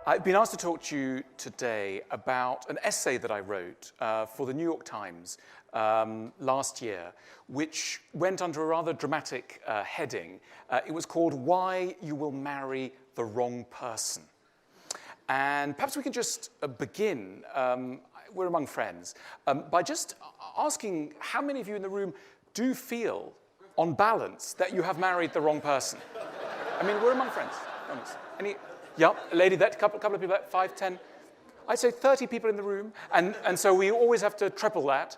I've been asked to talk to you today about an essay that I wrote for the New York Times last year, which went under a rather dramatic heading. It was called "Why You Will Marry the Wrong Person." And perhaps we can just begin, we're among friends, by just asking how many of you in the room do feel, on balance, that you have married the wrong person? I mean, we're among friends. Honest. Any? Yeah, a lady, that couple of people, 5, 10. I'd say 30 people in the room, and so we always have to treble that.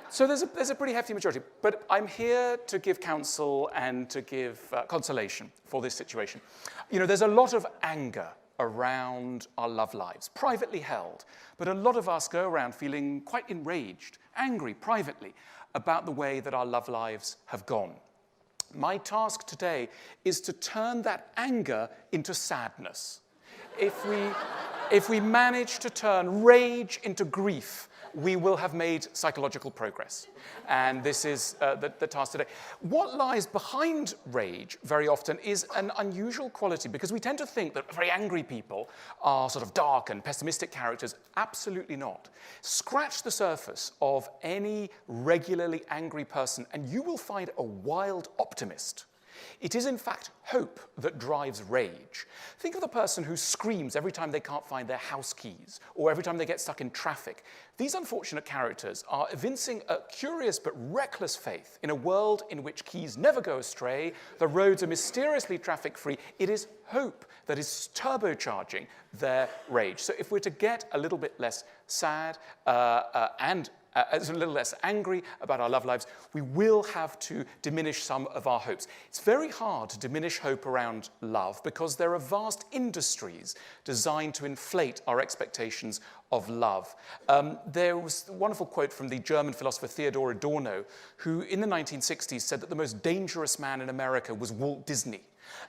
So there's a pretty hefty majority. But I'm here to give counsel and to give consolation for this situation. You know, there's a lot of anger around our love lives, privately held. But a lot of us go around feeling quite enraged, angry privately about the way that our love lives have gone. My task today is to turn that anger into sadness. If we manage to turn rage into grief, we will have made psychological progress. And this is the task today. What lies behind rage very often is an unusual quality, because we tend to think that very angry people are sort of dark and pessimistic characters. Absolutely not. Scratch the surface of any regularly angry person, and you will find a wild optimist. It is, in fact, hope that drives rage. Think of the person who screams every time they can't find their house keys or every time they get stuck in traffic. These unfortunate characters are evincing a curious but reckless faith in a world in which keys never go astray, the roads are mysteriously traffic-free. It is hope that is turbocharging their rage. So if we're to get a little bit less sad and a little less angry about our love lives, we will have to diminish some of our hopes. It's very hard to diminish hope around love because there are vast industries designed to inflate our expectations of love. There was a wonderful quote from the German philosopher Theodor Adorno, who in the 1960s said that the most dangerous man in America was Walt Disney.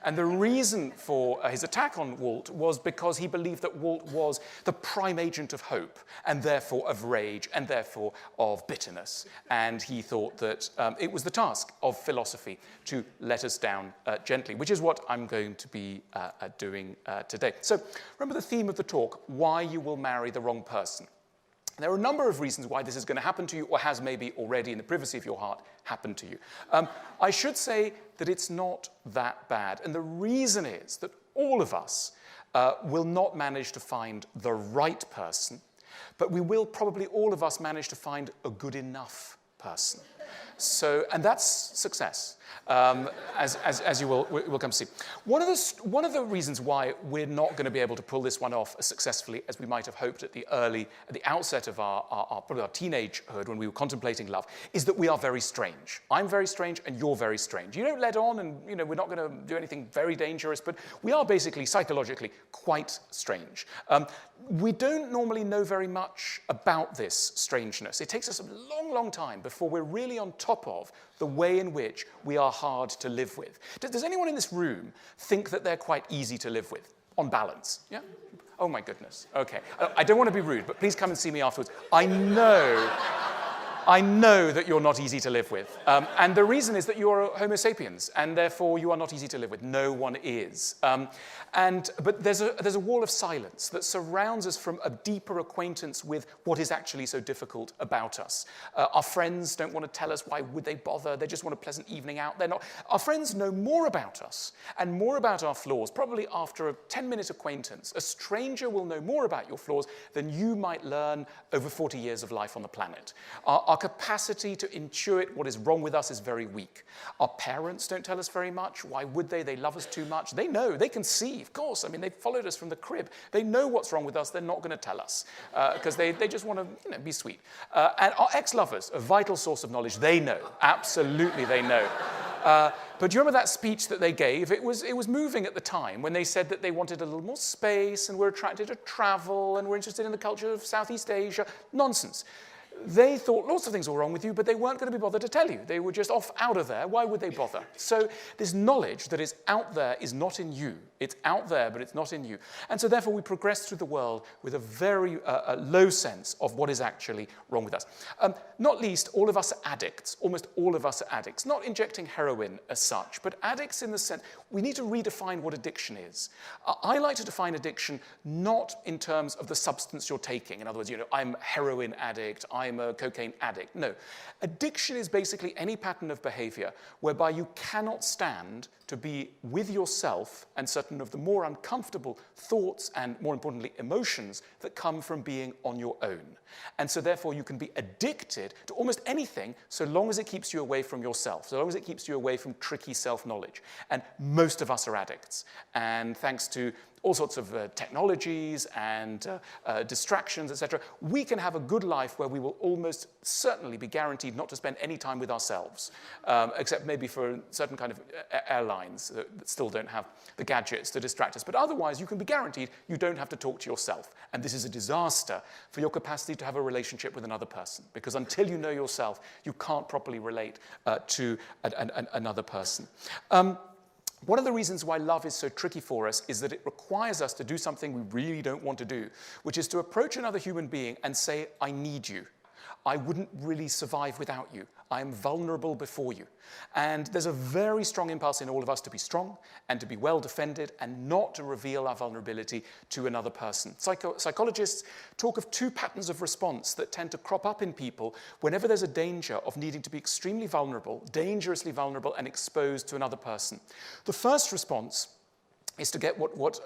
And the reason for his attack on Walt was because he believed that Walt was the prime agent of hope, and therefore of rage, and therefore of bitterness. And he thought that it was the task of philosophy to let us down gently, which is what I'm going to be doing today. So remember the theme of the talk, why you will marry the wrong person. There are a number of reasons why this is going to happen to you, or has maybe already in the privacy of your heart happened to you. I should say that it's not that bad. And the reason is that all of us will not manage to find the right person, but we will probably all of us manage to find a good enough person. So, and that's success, as you will come to see. One of the reasons why we're not going to be able to pull this one off as successfully as we might have hoped at the outset of probably our teenagehood when we were contemplating love, is that we are very strange. I'm very strange, and you're very strange. You don't let on, and we're not going to do anything very dangerous, but we are basically psychologically quite strange. We don't normally know very much about this strangeness. It takes us a long, long time before we're really on top of the way in which we are hard to live with. Does anyone in this room think that they're quite easy to live with, on balance? Yeah? Oh my goodness. Okay. I don't want to be rude, but please come and see me afterwards. I know that you're not easy to live with. And the reason is that you're Homo sapiens, and therefore you are not easy to live with. No one is. But there's a wall of silence that surrounds us from a deeper acquaintance with what is actually so difficult about us. Our friends don't want to tell us, why would they bother? They just want a pleasant evening out. They're not. Our friends know more about us and more about our flaws, probably after a 10-minute acquaintance. A stranger will know more about your flaws than you might learn over 40 years of life on the planet. Our capacity to intuit what is wrong with us is very weak. Our parents don't tell us very much. Why would they? They love us too much. They know. They can see, of course. I mean, they followed us from the crib. They know what's wrong with us. They're not going to tell us because they just want to be sweet. And our ex-lovers, a vital source of knowledge, they know. Absolutely, they know. But do you remember that speech that they gave? It was moving at the time when they said that they wanted a little more space and were attracted to travel and were interested in the culture of Southeast Asia. Nonsense. they thought lots of things were wrong with you, but they weren't going to be bothered to tell you. They were just off out of there. Why would they bother? So this knowledge that is out there is not in you. It's out there, but it's not in you. And so therefore we progress through the world with a very low sense of what is actually wrong with us. Not least, all of us are addicts. Almost all of us are addicts. Not injecting heroin as such, but addicts in the sense, we need to redefine what addiction is. I like to define addiction not in terms of the substance you're taking. In other words, I'm a heroin addict, I'm a cocaine addict. No. Addiction is basically any pattern of behavior whereby you cannot stand to be with yourself and certain of the more uncomfortable thoughts and, more importantly, emotions that come from being on your own. And so therefore you can be addicted to almost anything so long as it keeps you away from yourself, so long as it keeps you away from tricky self-knowledge. And most of us are addicts. And thanks to all sorts of technologies and distractions, etc., we can have a good life where we will almost certainly be guaranteed not to spend any time with ourselves, except maybe for certain kind of airlines that still don't have the gadgets to distract us. But otherwise, you can be guaranteed you don't have to talk to yourself. And this is a disaster for your capacity to have a relationship with another person, because until you know yourself, you can't properly relate to another person. One of the reasons why love is so tricky for us is that it requires us to do something we really don't want to do, which is to approach another human being and say, I need you. I wouldn't really survive without you. I am vulnerable before you. And there's a very strong impulse in all of us to be strong and to be well defended and not to reveal our vulnerability to another person. Psychologists talk of two patterns of response that tend to crop up in people whenever there's a danger of needing to be extremely vulnerable, dangerously vulnerable, and exposed to another person. The first response is to get what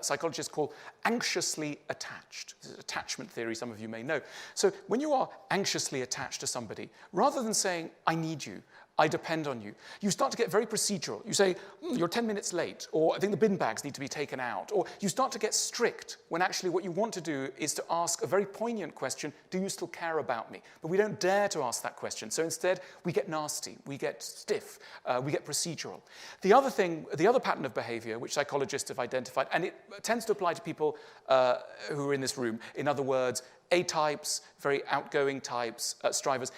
psychologists call anxiously attached. This is attachment theory, some of you may know. So when you are anxiously attached to somebody, rather than saying, I need you, I depend on you, you start to get very procedural. You say, you're 10 minutes late, or I think the bin bags need to be taken out, or you start to get strict when actually what you want to do is to ask a very poignant question, do you still care about me? But we don't dare to ask that question. So instead, we get nasty, we get stiff, we get procedural. The other pattern of behavior, which psychologists have identified, and it tends to apply to people who are in this room, in other words, A-types, very outgoing types, strivers,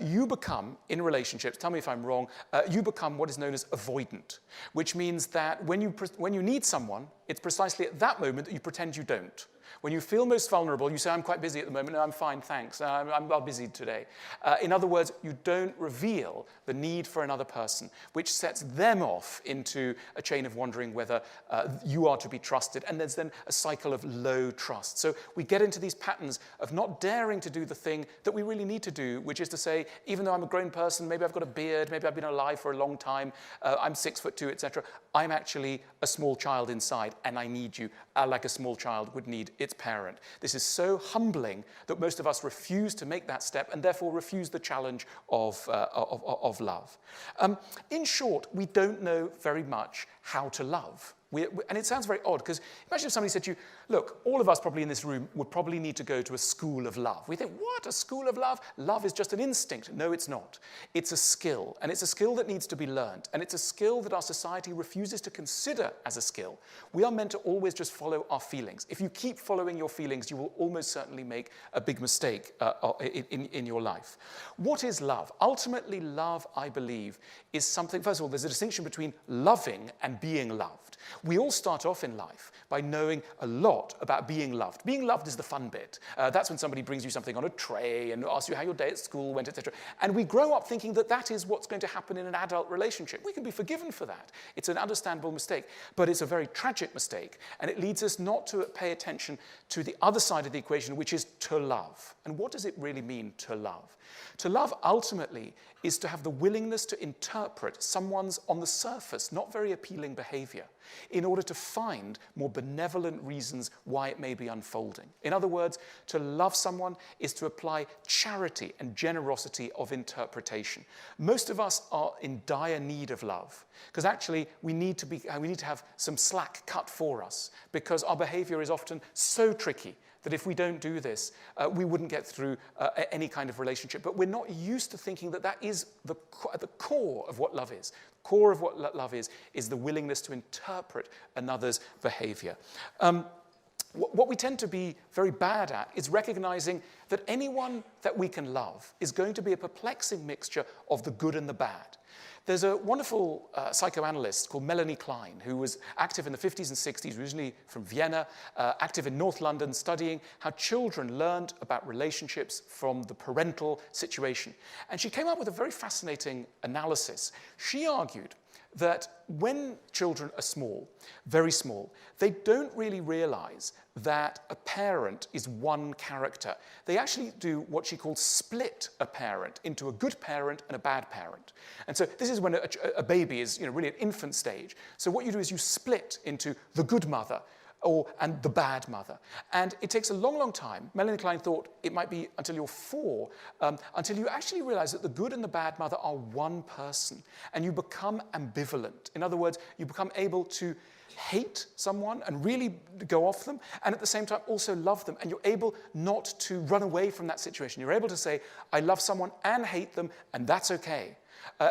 you become, in relationships, tell me if I'm wrong, you become what is known as avoidant, which means that when you need someone, it's precisely at that moment that you pretend you don't. When you feel most vulnerable, you say, I'm quite busy at the moment. No, I'm fine, thanks. I'm busy today. In other words, you don't reveal the need for another person, which sets them off into a chain of wondering whether you are to be trusted. And there's then a cycle of low trust. So we get into these patterns of not daring to do the thing that we really need to do, which is to say, even though I'm a grown person, maybe I've got a beard, maybe I've been alive for a long time, I'm 6'2", etc., I'm actually a small child inside, and I need you, like a small child would need its parent. This is so humbling that most of us refuse to make that step and therefore refuse the challenge of love. In short, we don't know very much how to love. And it sounds very odd, because imagine if somebody said to you, look, all of us probably in this room would probably need to go to a school of love. We think, what, a school of love? Love is just an instinct. No, it's not. It's a skill, and it's a skill that needs to be learned, and it's a skill that our society refuses to consider as a skill. We are meant to always just follow our feelings. If you keep following your feelings, you will almost certainly make a big mistake in your life. What is love? Ultimately, love, I believe, is something, first of all, there's a distinction between loving and being loved. We all start off in life by knowing a lot about being loved. Being loved is the fun bit. That's when somebody brings you something on a tray and asks you how your day at school went, etc. And we grow up thinking that that is what's going to happen in an adult relationship. We can be forgiven for that. It's an understandable mistake, but it's a very tragic mistake, and it leads us not to pay attention to the other side of the equation, which is to love. And what does it really mean to love? To love, ultimately, is to have the willingness to interpret someone's, on the surface, not very appealing behavior in order to find more benevolent reasons why it may be unfolding. In other words, to love someone is to apply charity and generosity of interpretation. Most of us are in dire need of love, because actually we need to have some slack cut for us, because our behavior is often so tricky that if we don't do this, we wouldn't get through any kind of relationship. But we're not used to thinking that that is the core of what love is. The core of what love is the willingness to interpret another's behavior. what we tend to be very bad at is recognizing that anyone that we can love is going to be a perplexing mixture of the good and the bad. There's a wonderful psychoanalyst called Melanie Klein, who was active in the 50s and 60s, originally from Vienna, active in North London, studying how children learned about relationships from the parental situation. And she came up with a very fascinating analysis. She argued that when children are small, very small, they don't really realize that a parent is one character. They actually do what she calls split a parent into a good parent and a bad parent. And so this is when a baby is really at infant stage. So what you do is you split into the good mother and the bad mother. And it takes a long, long time. Melanie Klein thought it might be until you're 4, until you actually realize that the good and the bad mother are one person, and you become ambivalent. In other words, you become able to hate someone and really go off them, and at the same time also love them, and you're able not to run away from that situation. You're able to say, I love someone and hate them, and that's okay.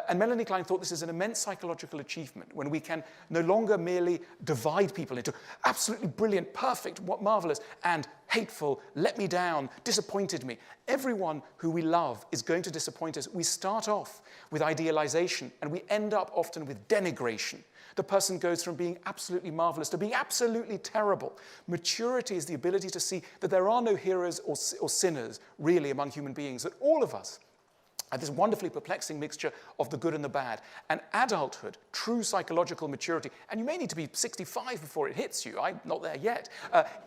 And Melanie Klein thought this is an immense psychological achievement when we can no longer merely divide people into absolutely brilliant, perfect, marvelous, and hateful, let me down, disappointed me. Everyone who we love is going to disappoint us. We start off with idealization, and we end up often with denigration. The person goes from being absolutely marvelous to being absolutely terrible. Maturity is the ability to see that there are no heroes or sinners really among human beings, that all of us are this wonderfully perplexing mixture of the good and the bad. And adulthood, true psychological maturity, and you may need to be 65 before it hits you, I'm not there yet,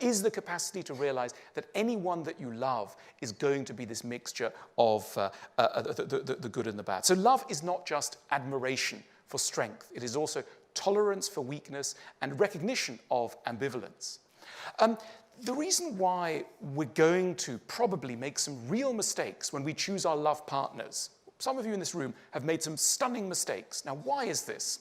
is the capacity to realize that anyone that you love is going to be this mixture of the good and the bad. So love is not just admiration for strength. It is also tolerance for weakness and recognition of ambivalence. The reason why we're going to probably make some real mistakes when we choose our love partners, some of you in this room have made some stunning mistakes. Now, why is this?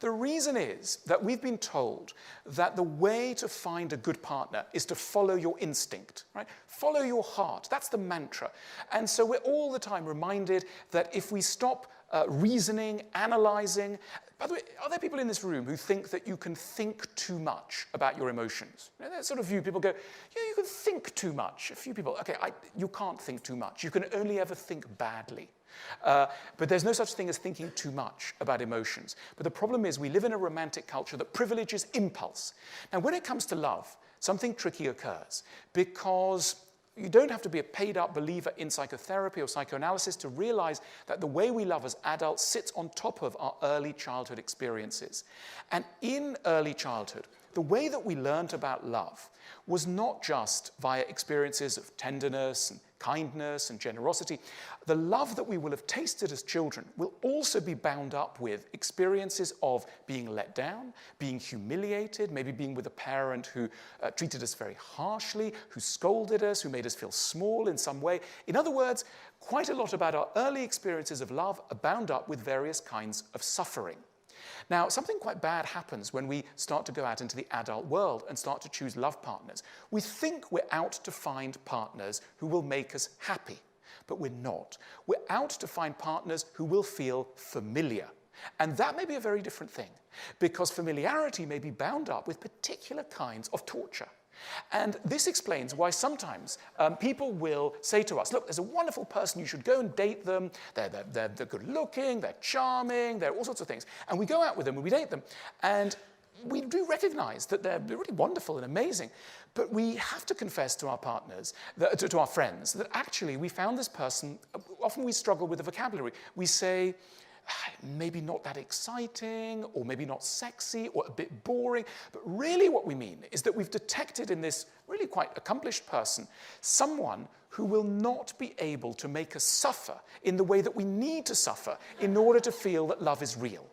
The reason is that we've been told that the way to find a good partner is to follow your instinct, right? Follow your heart. That's the mantra. And so we're all the time reminded that if we stop reasoning, analyzing. By the way, are there people in this room who think that you can think too much about your emotions? That sort of view, people go, yeah, you can think too much. A few people, okay, you can't think too much. You can only ever think badly. But there's no such thing as thinking too much about emotions. But the problem is we live in a romantic culture that privileges impulse. Now, when it comes to love, something tricky occurs because you don't have to be a paid-up believer in psychotherapy or psychoanalysis to realize that the way we love as adults sits on top of our early childhood experiences. And in early childhood, the way that we learned about love was not just via experiences of tenderness and kindness and generosity. The love that we will have tasted as children will also be bound up with experiences of being let down, being humiliated, maybe being with a parent who treated us very harshly, who scolded us, who made us feel small in some way. In other words, quite a lot about our early experiences of love are bound up with various kinds of suffering. Now, something quite bad happens when we start to go out into the adult world and start to choose love partners. We think we're out to find partners who will make us happy, but we're not. We're out to find partners who will feel familiar. And that may be a very different thing, because familiarity may be bound up with particular kinds of torture. And this explains why sometimes people will say to us, look, there's a wonderful person, you should go and date them. They're good looking, they're charming, they're all sorts of things. And we go out with them and we date them. And we do recognize that they're really wonderful and amazing. But we have to confess to our partners, to our friends, that actually we found this person, often we struggle with the vocabulary. We say, maybe not that exciting, or maybe not sexy, or a bit boring. But really what we mean is that we've detected in this really quite accomplished person someone who will not be able to make us suffer in the way that we need to suffer in order to feel that love is real.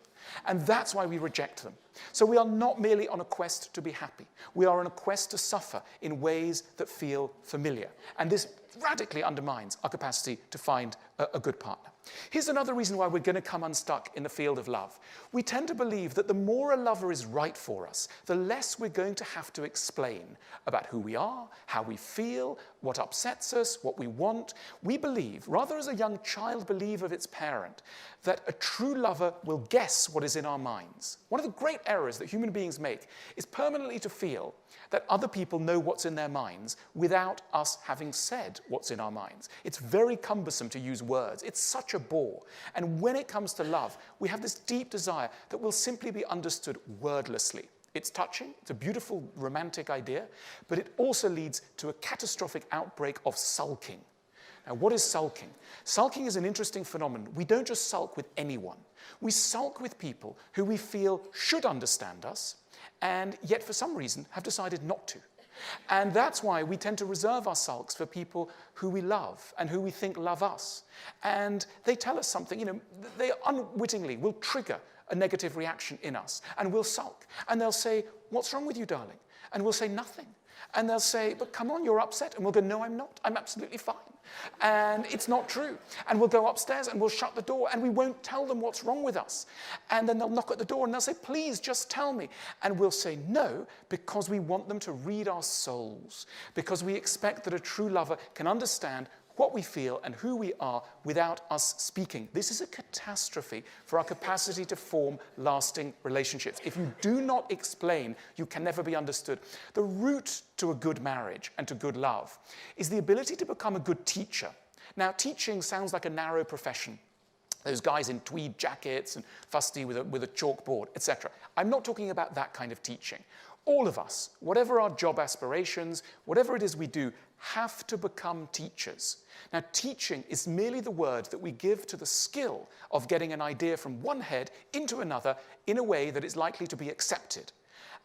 And that's why we reject them. So we are not merely on a quest to be happy. We are on a quest to suffer in ways that feel familiar. And this radically undermines our capacity to find a good partner. Here's another reason why we're going to come unstuck in the field of love. We tend to believe that the more a lover is right for us, the less we're going to have to explain about who we are, how we feel, what upsets us, what we want. We believe, rather as a young child believes of its parent, that a true lover will guess what is in our minds. One of the great errors that human beings make is permanently to feel that other people know what's in their minds without us having said what's in our minds. It's very cumbersome to use words. It's such a bore. And when it comes to love, we have this deep desire that will simply be understood wordlessly. It's touching, it's a beautiful romantic idea, but it also leads to a catastrophic outbreak of sulking. Now, what is sulking? Sulking is an interesting phenomenon. We don't just sulk with anyone. We sulk with people who we feel should understand us, and yet for some reason have decided not to. And that's why we tend to reserve our sulks for people who we love and who we think love us. And they tell us something, they unwittingly will trigger a negative reaction in us, and we'll sulk. And they'll say, "What's wrong with you, darling?" And we'll say, "Nothing." And they'll say, "But come on, you're upset." And we'll go, "No, I'm not. I'm absolutely fine." And it's not true. And we'll go upstairs and we'll shut the door and we won't tell them what's wrong with us. And then they'll knock at the door and they'll say, "Please, just tell me." And we'll say no, because we want them to read our souls, because we expect that a true lover can understand what we feel and who we are without us speaking. This is a catastrophe for our capacity to form lasting relationships. If you do not explain, you can never be understood. The route to a good marriage and to good love is the ability to become a good teacher. Now, teaching sounds like a narrow profession. Those guys in tweed jackets and fusty with a chalkboard, etc. I'm not talking about that kind of teaching. All of us, whatever our job aspirations, whatever it is we do, have to become teachers. Now, teaching is merely the word that we give to the skill of getting an idea from one head into another in a way that is likely to be accepted.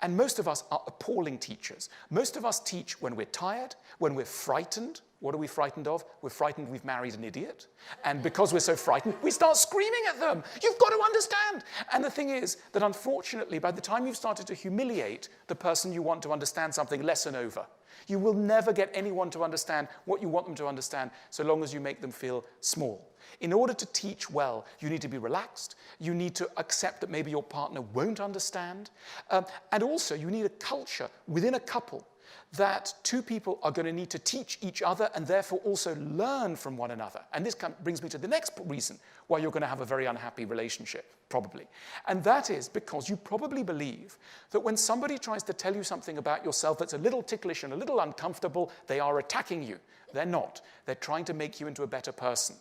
And most of us are appalling teachers. Most of us teach when we're tired, when we're frightened. What are we frightened of? We're frightened we've married an idiot. And because we're so frightened, we start screaming at them. "You've got to understand." And the thing is that unfortunately, by the time you've started to humiliate the person you want to understand something, lesson over. You will never get anyone to understand what you want them to understand so long as you make them feel small. In order to teach well, you need to be relaxed. You need to accept that maybe your partner won't understand. And also, you need a culture within a couple that two people are going to need to teach each other and therefore also learn from one another. And this brings me to the next reason why you're going to have a very unhappy relationship, probably. And that is because you probably believe that when somebody tries to tell you something about yourself that's a little ticklish and a little uncomfortable, they are attacking you. They're not. They're trying to make you into a better person.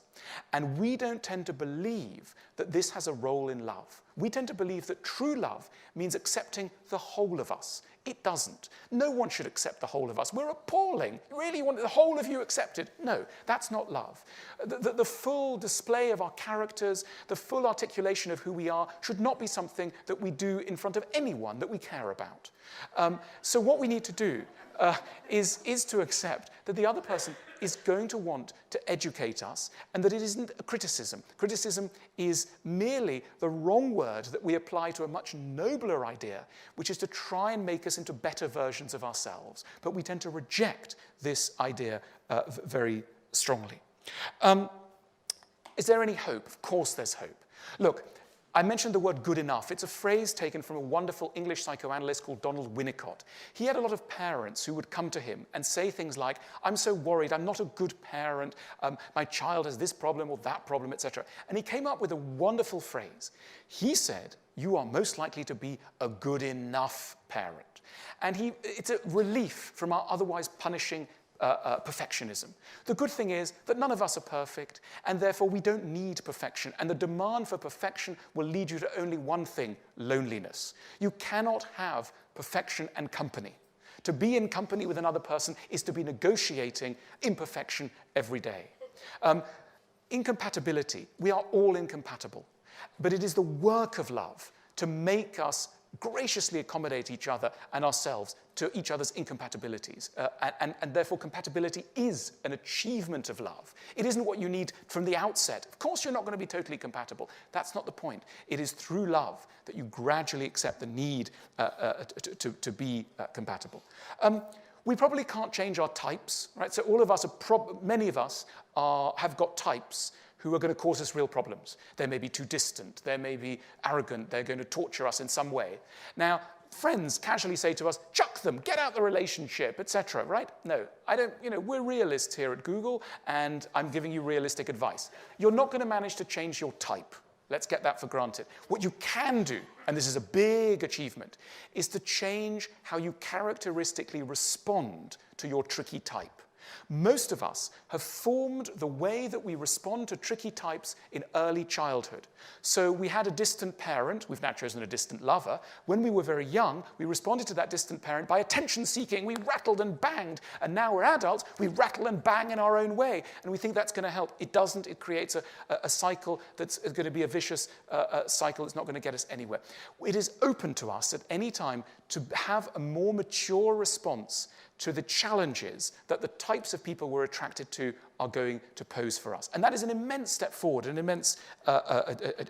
And we don't tend to believe that this has a role in love. We tend to believe that true love means accepting the whole of us. It doesn't. No one should accept the whole of us. We're appalling. You really want the whole of you accepted? No, that's not love. The full display of our characters, the full articulation of who we are, should not be something that we do in front of anyone that we care about. So what we need to do is to accept that the other person is going to want to educate us and that it isn't a criticism. Criticism is merely the wrong word that we apply to a much nobler idea, which is to try and make us into better versions of ourselves. But we tend to reject this idea very strongly. Is there any hope? Of course there's hope. Look, I mentioned the word good enough. It's a phrase taken from a wonderful English psychoanalyst called Donald Winnicott. He had a lot of parents who would come to him and say things like, "I'm so worried, I'm not a good parent, my child has this problem or that problem," etc. And he came up with a wonderful phrase. He said, "You are most likely to be a good enough parent." And it's a relief from our otherwise punishing perfectionism. The good thing is that none of us are perfect, and therefore we don't need perfection. And the demand for perfection will lead you to only one thing: loneliness. You cannot have perfection and company. To be in company with another person is to be negotiating imperfection every day. Incompatibility. We are all incompatible. But it is the work of love to make us graciously accommodate each other and ourselves to each other's incompatibilities. And therefore, compatibility is an achievement of love. It isn't what you need from the outset. Of course, you're not going to be totally compatible. That's not the point. It is through love that you gradually accept the need to be compatible. We probably can't change our types, right? So all of us many of us have got types who are going to cause us real problems. They may be too distant, they may be arrogant, they're going to torture us in some way. Now, friends casually say to us, chuck them, get out the relationship, etc., right? No, I don't, we're realists here at Google, and I'm giving you realistic advice. You're not going to manage to change your type. Let's get that for granted. What you can do, and this is a big achievement, is to change how you characteristically respond to your tricky type. Most of us have formed the way that we respond to tricky types in early childhood. So we had a distant parent, we've now chosen a distant lover. When we were very young, we responded to that distant parent by attention-seeking. We rattled and banged. And now we're adults, we rattle and bang in our own way. And we think that's going to help. It doesn't. It creates a cycle that's going to be a vicious cycle that's not going to get us anywhere. It is open to us at any time to have a more mature response to the challenges that the types of people we're attracted to are going to pose for us. And that is an immense step forward, an immense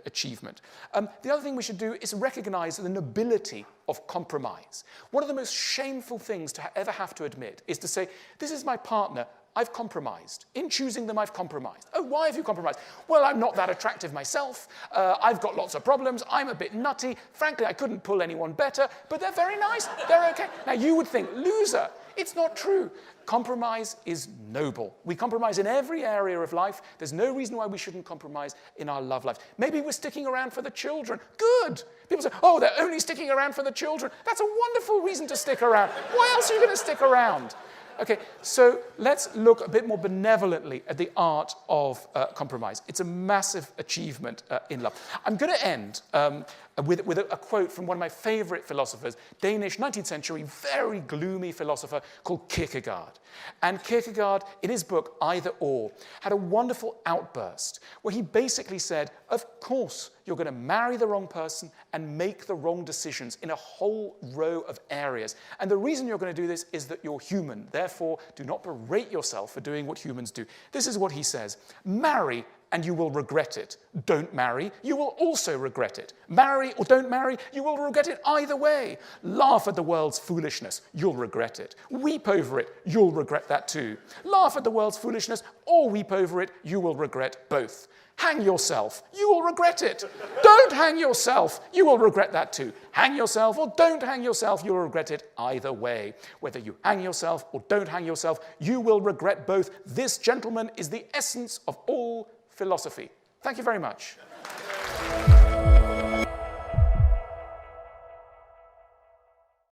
achievement. The other thing we should do is recognize the nobility of compromise. One of the most shameful things to ever have to admit is to say, this is my partner, I've compromised. In choosing them, I've compromised. Oh, why have you compromised? Well, I'm not that attractive myself. I've got lots of problems. I'm a bit nutty. Frankly, I couldn't pull anyone better, but they're very nice. They're okay. Now, you would think, loser. It's not true. Compromise is noble. We compromise in every area of life. There's no reason why we shouldn't compromise in our love lives. Maybe we're sticking around for the children. Good. People say, oh, they're only sticking around for the children. That's a wonderful reason to stick around. Why else are you going to stick around? Okay, so let's look a bit more benevolently at the art of compromise. It's a massive achievement in love. I'm going to end with a quote from one of my favorite philosophers, Danish 19th century, very gloomy philosopher called Kierkegaard. And Kierkegaard, in his book, Either Or, had a wonderful outburst where he basically said, of course, you're going to marry the wrong person and make the wrong decisions in a whole row of areas. And the reason you're going to do this is that you're human. Therefore, do not berate yourself for doing what humans do. This is what he says. Marry and you will regret it. Don't marry, you will also regret it. Marry or don't marry, you will regret it either way. Laugh at the world's foolishness, you'll regret it. Weep over it, you'll regret that too. Laugh at the world's foolishness or weep over it, you will regret both. Hang yourself, you will regret it. Don't hang yourself, you will regret that too. Hang yourself or don't hang yourself, you will regret it either way. Whether you hang yourself or don't hang yourself, you will regret both. This, gentlemen, is the essence of all philosophy. Thank you very much.